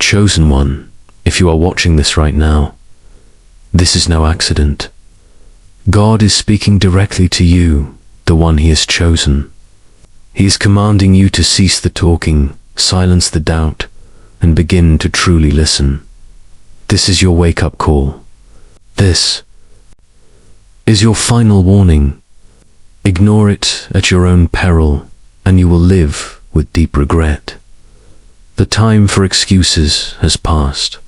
Chosen one, if you are watching this right now, this is no accident. God is speaking directly to you, the one He has chosen. He is commanding you to cease the talking, silence the doubt, and begin to truly listen. This is your wake-up call. This is your final warning. Ignore it at your own peril, and you will live with deep regret. The time for excuses has passed.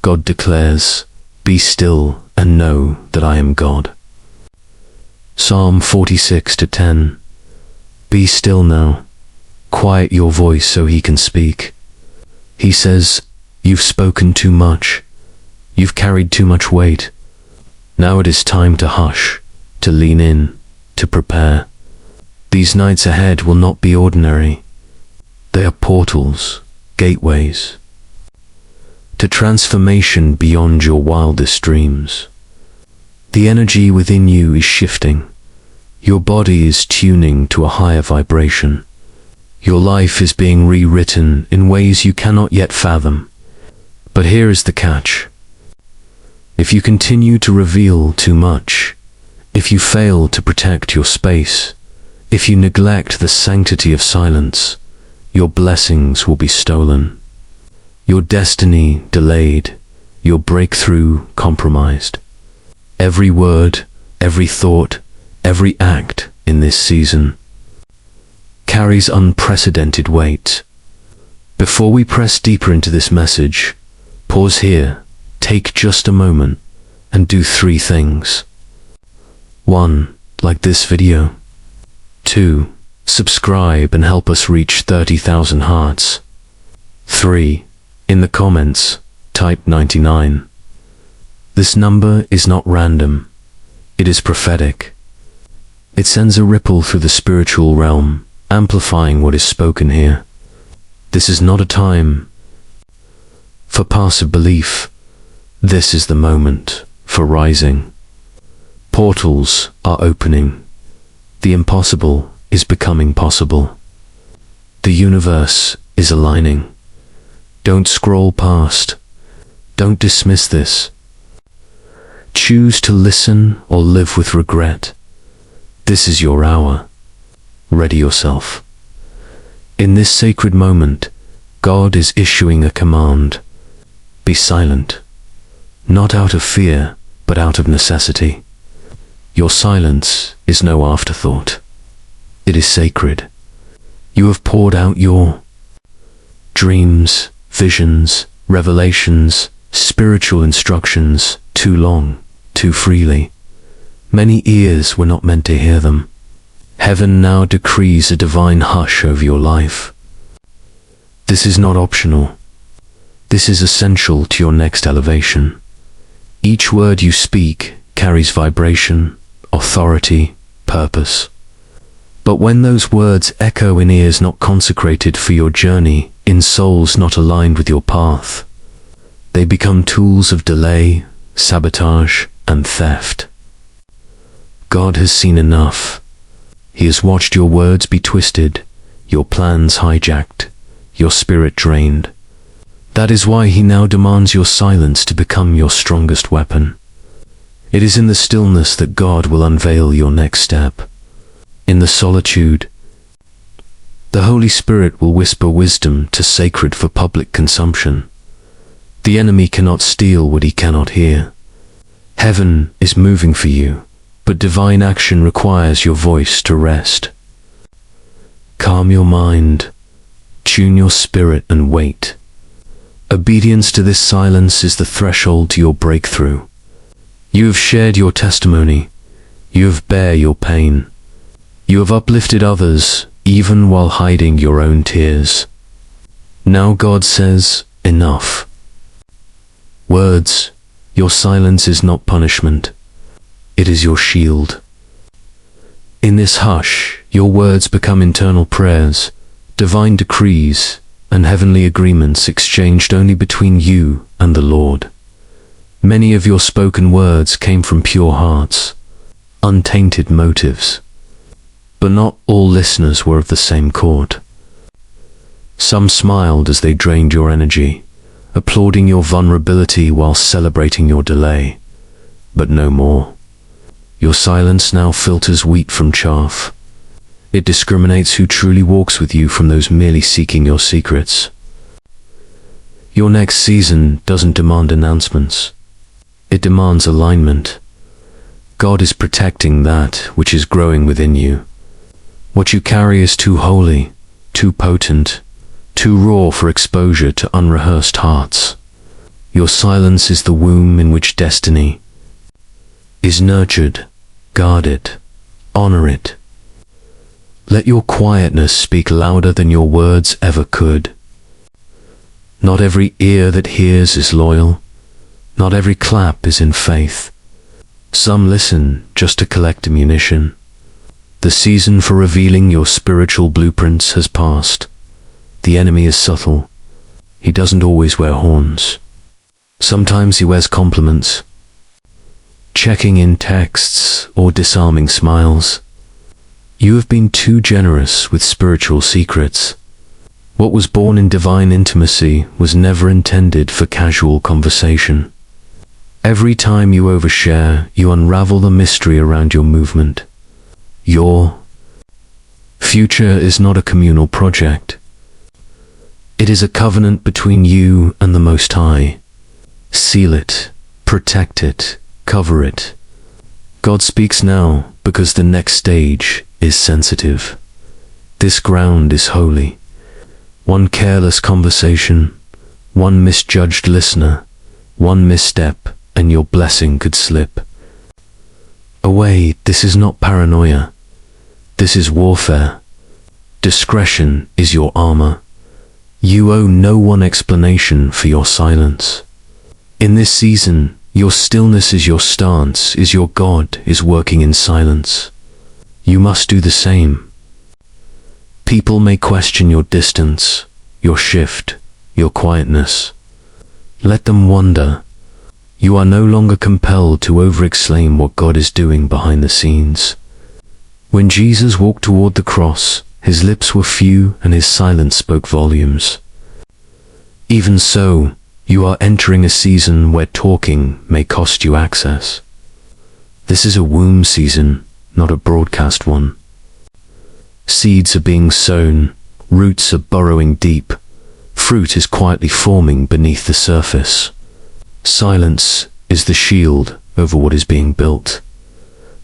God declares, "Be still and know that I am God." Psalm 46:10. Be still now. Quiet your voice so He can speak. He says, "You've spoken too much. You've carried too much weight. Now it is time to hush, to lean in, to prepare. These nights ahead will not be ordinary. They are portals, gateways, to transformation beyond your wildest dreams. The energy within you is shifting. Your body is tuning to a higher vibration. Your life is being rewritten in ways you cannot yet fathom. But here is the catch. If you continue to reveal too much, if you fail to protect your space, if you neglect the sanctity of silence, your blessings will be stolen, your destiny delayed, your breakthrough compromised. Every word, every thought, every act in this season carries unprecedented weight. Before we press deeper into this message, pause here, take just a moment, and do 3 things. 1. Like this video. 2. Subscribe and help us reach 30,000 hearts. 3. In the comments, type 99. This number is not random. It is prophetic. It sends a ripple through the spiritual realm, amplifying what is spoken here. This is not a time for passive belief. This is the moment for rising. Portals are opening. The impossible is becoming possible. The universe is aligning. Don't scroll past. Don't dismiss this. Choose to listen or live with regret. This is your hour. Ready yourself. In this sacred moment, God is issuing a command. Be silent. Not out of fear, but out of necessity. Your silence is no afterthought. It is sacred. You have poured out your dreams, visions, revelations, spiritual instructions too long, too freely. Many ears were not meant to hear them. Heaven now decrees a divine hush over your life. This is not optional. This is essential to your next elevation. Each word you speak carries vibration, authority, purpose. But when those words echo in ears not consecrated for your journey, in souls not aligned with your path, they become tools of delay, sabotage, and theft. God has seen enough. He has watched your words be twisted, your plans hijacked, your spirit drained. That is why He now demands your silence to become your strongest weapon. It is in the stillness that God will unveil your next step. In the solitude, the Holy Spirit will whisper wisdom to sacred for public consumption. The enemy cannot steal what he cannot hear. Heaven is moving for you, but divine action requires your voice to rest. Calm your mind, tune your spirit, and wait. Obedience to this silence is the threshold to your breakthrough. You have shared your testimony. You have bare your pain. You have uplifted others, even while hiding your own tears. Now God says, enough. Words, your silence is not punishment. It is your shield. In this hush, your words become internal prayers, divine decrees, and heavenly agreements exchanged only between you and the Lord. Many of your spoken words came from pure hearts, untainted motives. But not all listeners were of the same court. Some smiled as they drained your energy, applauding your vulnerability while celebrating your delay. But no more. Your silence now filters wheat from chaff. It discriminates who truly walks with you from those merely seeking your secrets. Your next season doesn't demand announcements. It demands alignment. God is protecting that which is growing within you. What you carry is too holy, too potent, too raw for exposure to unrehearsed hearts. Your silence is the womb in which destiny is nurtured. Guard it. Honor it. Let your quietness speak louder than your words ever could. Not every ear that hears is loyal. Not every clap is in faith. Some listen just to collect ammunition. The season for revealing your spiritual blueprints has passed. The enemy is subtle. He doesn't always wear horns. Sometimes he wears compliments, checking in texts or disarming smiles. You have been too generous with spiritual secrets. What was born in divine intimacy was never intended for casual conversation. Every time you overshare, you unravel the mystery around your movement. Your future is not a communal project. It is a covenant between you and the Most High. Seal it, protect it, cover it. God speaks now because the next stage is sensitive. This ground is holy. One careless conversation, one misjudged listener, one misstep, and your blessing could slip away. This is not paranoia. This is warfare. Discretion is your armor. You owe no one explanation for your silence. In this season, your stillness is your stance, is your God is working in silence. You must do the same. People may question your distance, your shift, your quietness. Let them wonder. You are no longer compelled to over-explain what God is doing behind the scenes. When Jesus walked toward the cross, his lips were few and his silence spoke volumes. Even so, you are entering a season where talking may cost you access. This is a womb season, not a broadcast one. Seeds are being sown, roots are burrowing deep, fruit is quietly forming beneath the surface. Silence is the shield over what is being built.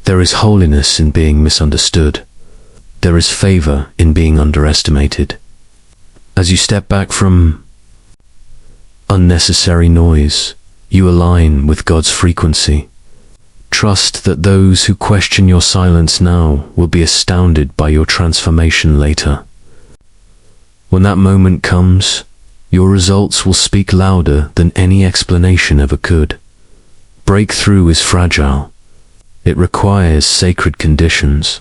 There is holiness in being misunderstood. There is favor in being underestimated. As you step back from unnecessary noise, you align with God's frequency. Trust that those who question your silence now will be astounded by your transformation later. When that moment comes, your results will speak louder than any explanation ever could. Breakthrough is fragile. It requires sacred conditions.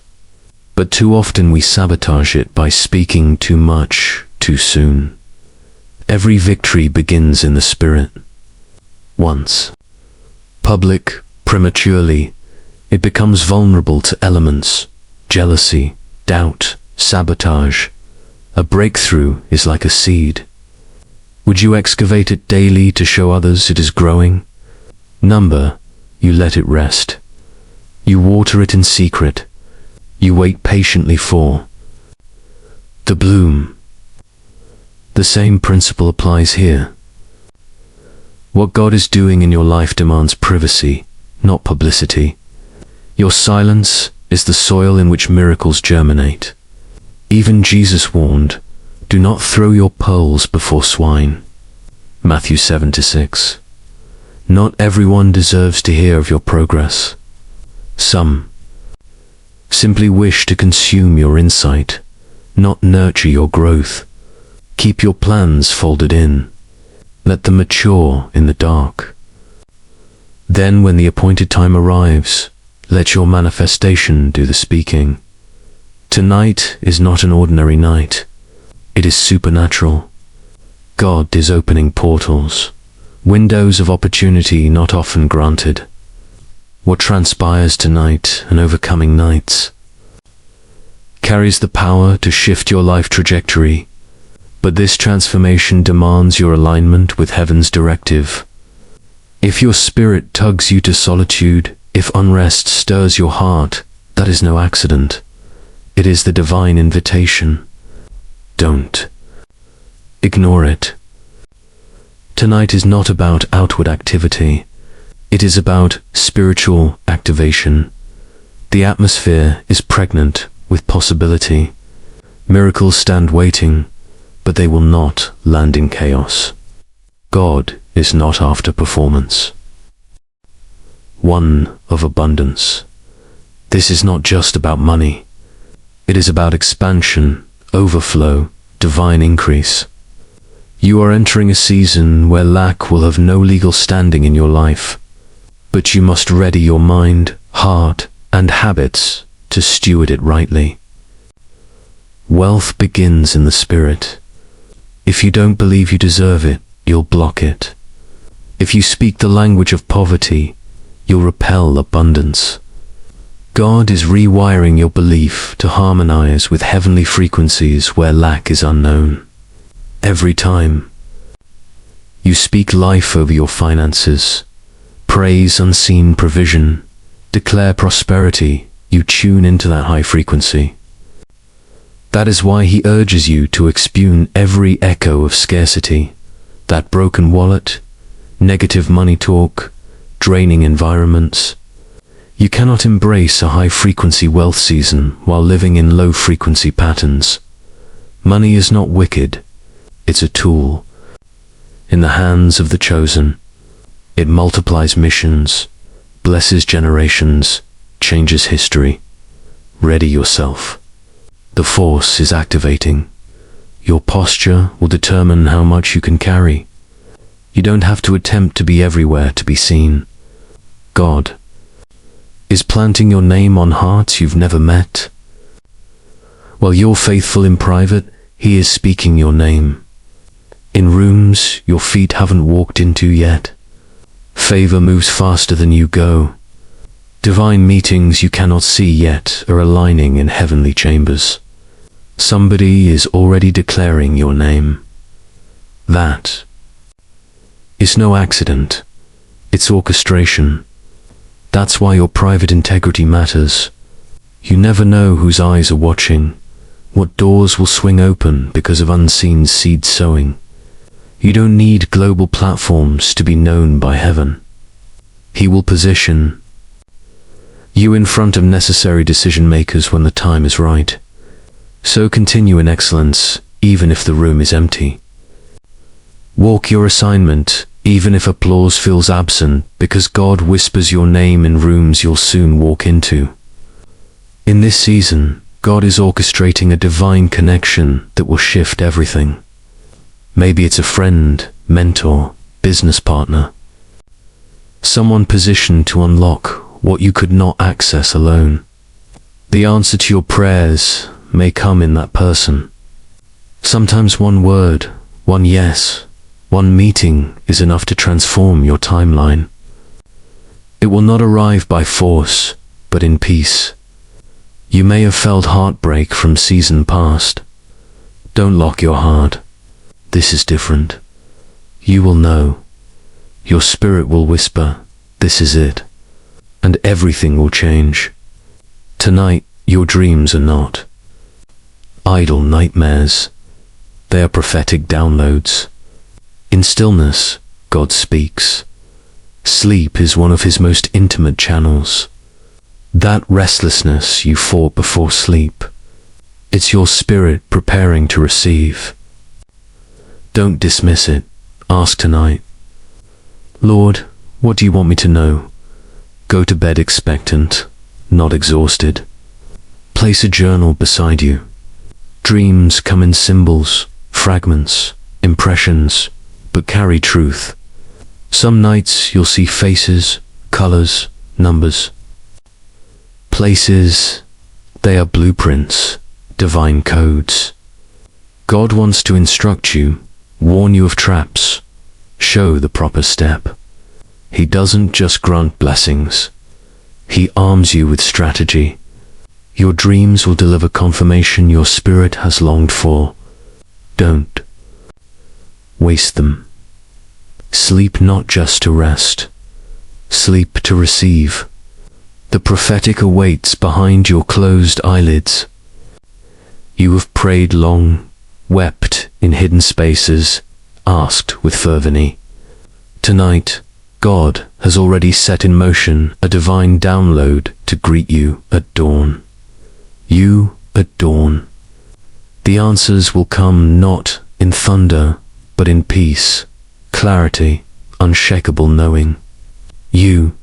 But too often we sabotage it by speaking too much, too soon. Every victory begins in the spirit. Once public, prematurely, it becomes vulnerable to elements, jealousy, doubt, sabotage. A breakthrough is like a seed. Would you excavate it daily to show others it is growing? Number, you let it rest. You water it in secret. You wait patiently for the bloom. The same principle applies here. What God is doing in your life demands privacy, not publicity. Your silence is the soil in which miracles germinate. Even Jesus warned, "Do not throw your pearls before swine." Matthew 7-6. Not everyone deserves to hear of your progress. Some simply wish to consume your insight, not nurture your growth. Keep your plans folded in. Let them mature in the dark. Then when the appointed time arrives, let your manifestation do the speaking. Tonight is not an ordinary night. It is supernatural. God is opening portals, windows of opportunity not often granted. What transpires tonight and overcoming nights carries the power to shift your life trajectory, But this transformation demands your alignment with heaven's directive. If your spirit tugs you to solitude, if unrest stirs your heart, that is no accident. It is the divine invitation. Don't ignore it. Tonight is not about outward activity. It is about spiritual activation. The atmosphere is pregnant with possibility. Miracles stand waiting, but they will not land in chaos. God is not after performance. One of abundance. This is not just about money. It is about expansion, overflow, divine increase. You are entering a season where lack will have no legal standing in your life, but you must ready your mind, heart, and habits to steward it rightly. Wealth begins in the spirit. If you don't believe you deserve it, you'll block it. If you speak the language of poverty, you'll repel abundance. God is rewiring your belief to harmonize with heavenly frequencies where lack is unknown. Every time you speak life over your finances, praise unseen provision, declare prosperity, you tune into that high frequency. That is why he urges you to expune every echo of scarcity, that broken wallet, negative money talk, draining environments. You cannot embrace a high-frequency wealth season while living in low-frequency patterns. Money is not wicked. It's a tool. In the hands of the chosen, it multiplies missions, blesses generations, changes history. Ready yourself. The force is activating. Your posture will determine how much you can carry. You don't have to attempt to be everywhere to be seen. God is planting your name on hearts you've never met. While you're faithful in private, he is speaking your name. In rooms your feet haven't walked into yet. Favor moves faster than you go. Divine meetings you cannot see yet are aligning in heavenly chambers. Somebody is already declaring your name. That is no accident. It's orchestration. That's why your private integrity matters. You never know whose eyes are watching, what doors will swing open because of unseen seed sowing. You don't need global platforms to be known by heaven. He will position you in front of necessary decision makers when the time is right. So continue in excellence, even if the room is empty. Walk your assignment, even if applause feels absent, because God whispers your name in rooms you'll soon walk into. In this season, God is orchestrating a divine connection that will shift everything. Maybe it's a friend, mentor, business partner. Someone positioned to unlock what you could not access alone. The answer to your prayers may come in that person. Sometimes one word, one yes, one meeting is enough to transform your timeline. It will not arrive by force, but in peace. You may have felt heartbreak from season past. Don't lock your heart. This is different. You will know. Your spirit will whisper, this is it. And everything will change. Tonight, your dreams are not idle nightmares. They are prophetic downloads. In stillness, God speaks. Sleep is one of his most intimate channels. That restlessness you fought before sleep, it's your spirit preparing to receive. Don't dismiss it. Ask tonight, Lord, what do you want me to know? Go to bed expectant, not exhausted. Place a journal beside you. Dreams come in symbols, fragments, impressions, but carry truth. Some nights you'll see faces, colors, numbers. Places, they are blueprints, divine codes. God wants to instruct you, warn you of traps, show the proper step. He doesn't just grant blessings. He arms you with strategy. Your dreams will deliver confirmation your spirit has longed for. Don't waste them. Sleep not just to rest. Sleep to receive. The prophetic awaits behind your closed eyelids. You have prayed long, wept in hidden spaces, asked with fervency. Tonight, God has already set in motion a divine download to greet you at dawn. You at dawn. The answers will come not in thunder, but in peace, clarity, unshakable knowing. You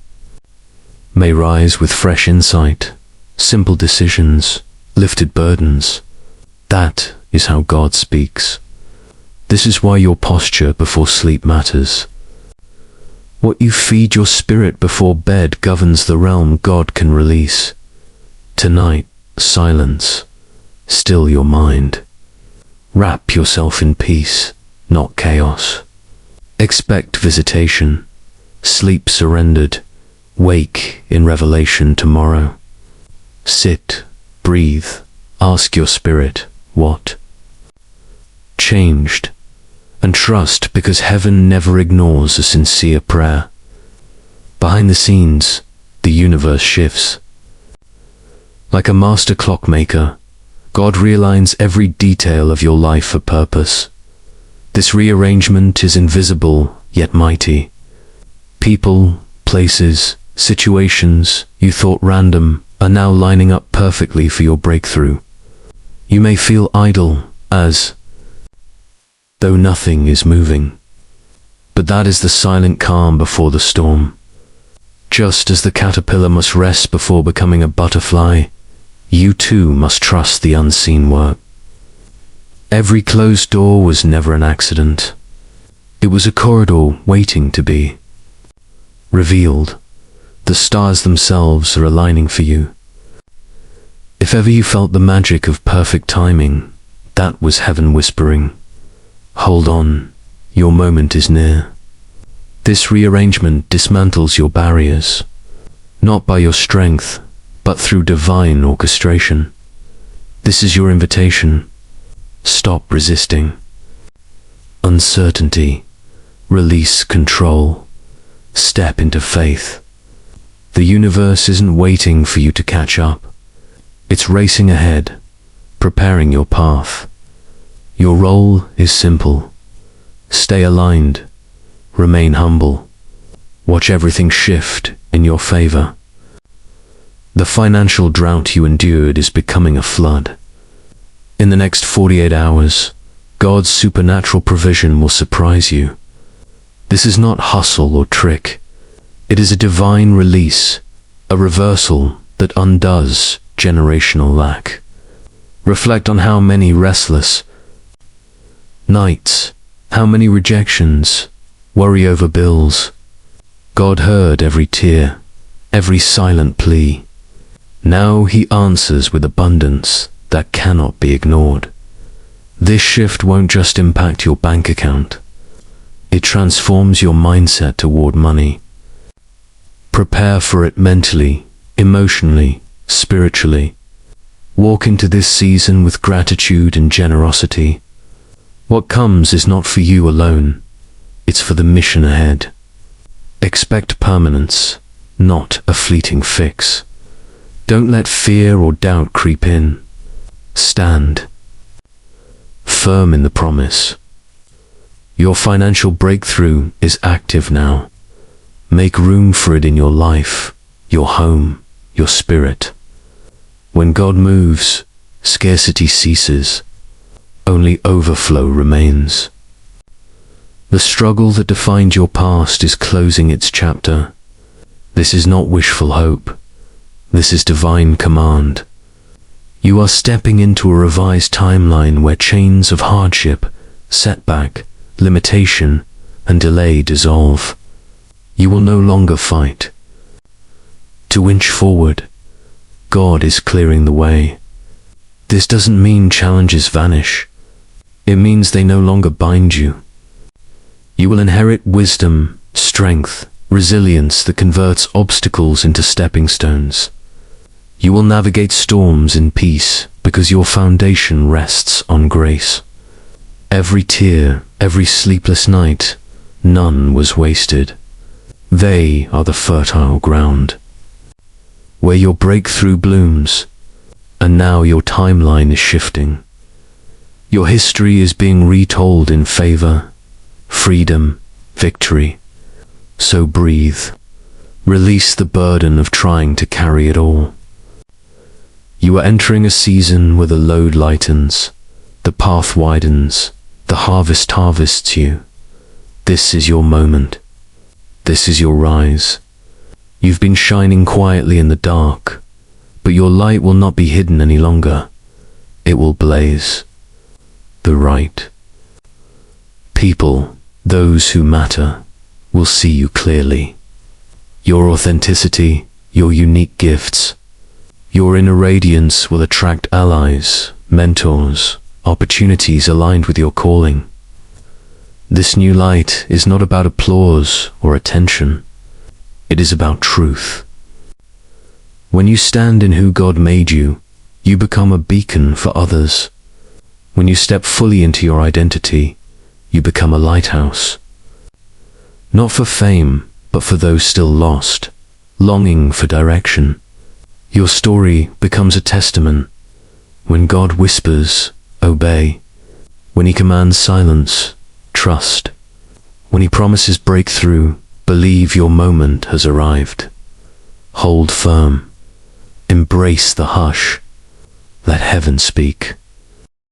may rise with fresh insight, simple decisions, lifted burdens. That is how God speaks. This is why your posture before sleep matters. What you feed your spirit before bed governs the realm God can release. Tonight, silence. Still your mind. Wrap yourself in peace, not chaos. Expect visitation. Sleep surrendered. Wake in revelation tomorrow. Sit, breathe, ask your spirit, what? Changed. And trust, because heaven never ignores a sincere prayer. Behind the scenes, the universe shifts. Like a master clockmaker, God realigns every detail of your life for purpose. This rearrangement is invisible, yet mighty. People, places, situations you thought random are now lining up perfectly for your breakthrough. You may feel idle, as though nothing is moving. But that is the silent calm before the storm. Just as the caterpillar must rest before becoming a butterfly, you too must trust the unseen work. Every closed door was never an accident. It was a corridor waiting to be revealed. The stars themselves are aligning for you. If ever you felt the magic of perfect timing, that was heaven whispering, "Hold on, your moment is near." This rearrangement dismantles your barriers, not by your strength, but through divine orchestration. This is your invitation. Stop resisting. Uncertainty. Release control. Step into faith. The universe isn't waiting for you to catch up. It's racing ahead, preparing your path. Your role is simple. Stay aligned. Remain humble. Watch everything shift in your favor. The financial drought you endured is becoming a flood. In the next 48 hours, God's supernatural provision will surprise you. This is not hustle or trick. It is a divine release, a reversal that undoes generational lack. Reflect on how many restless nights, how many rejections, worry over bills. God heard every tear, every silent plea. Now he answers with abundance that cannot be ignored. This shift won't just impact your bank account. It transforms your mindset toward money. Prepare for it mentally, emotionally, spiritually. Walk into this season with gratitude and generosity. What comes is not for you alone. It's for the mission ahead. Expect permanence, not a fleeting fix. Don't let fear or doubt creep in. Stand firm in the promise. Your financial breakthrough is active now. Make room for it in your life, your home, your spirit. When God moves, scarcity ceases. Only overflow remains. The struggle that defined your past is closing its chapter. This is not wishful hope. This is divine command. You are stepping into a revised timeline where chains of hardship, setback, limitation, and delay dissolve. You will no longer fight to inch forward. God is clearing the way. This doesn't mean challenges vanish. It means they no longer bind you. You will inherit wisdom, strength, resilience that converts obstacles into stepping stones. You will navigate storms in peace because your foundation rests on grace. Every tear, every sleepless night, none was wasted. They are the fertile ground where your breakthrough blooms, and now your timeline is shifting. Your history is being retold in favor, freedom, victory. So breathe. Release the burden of trying to carry it all. You are entering a season where the load lightens, the path widens, the harvest harvests you. This is your moment. This is your rise. You've been shining quietly in the dark, but your light will not be hidden any longer. It will blaze. The right people, those who matter, will see you clearly. Your authenticity, your unique gifts, your inner radiance will attract allies, mentors, opportunities aligned with your calling. This new light is not about applause or attention. It is about truth. When you stand in who God made you, you become a beacon for others. When you step fully into your identity, you become a lighthouse. Not for fame, but for those still lost, longing for direction. Your story becomes a testament. When God whispers, obey. When He commands silence, trust. When He promises breakthrough, believe your moment has arrived. Hold firm. Embrace the hush. Let heaven speak.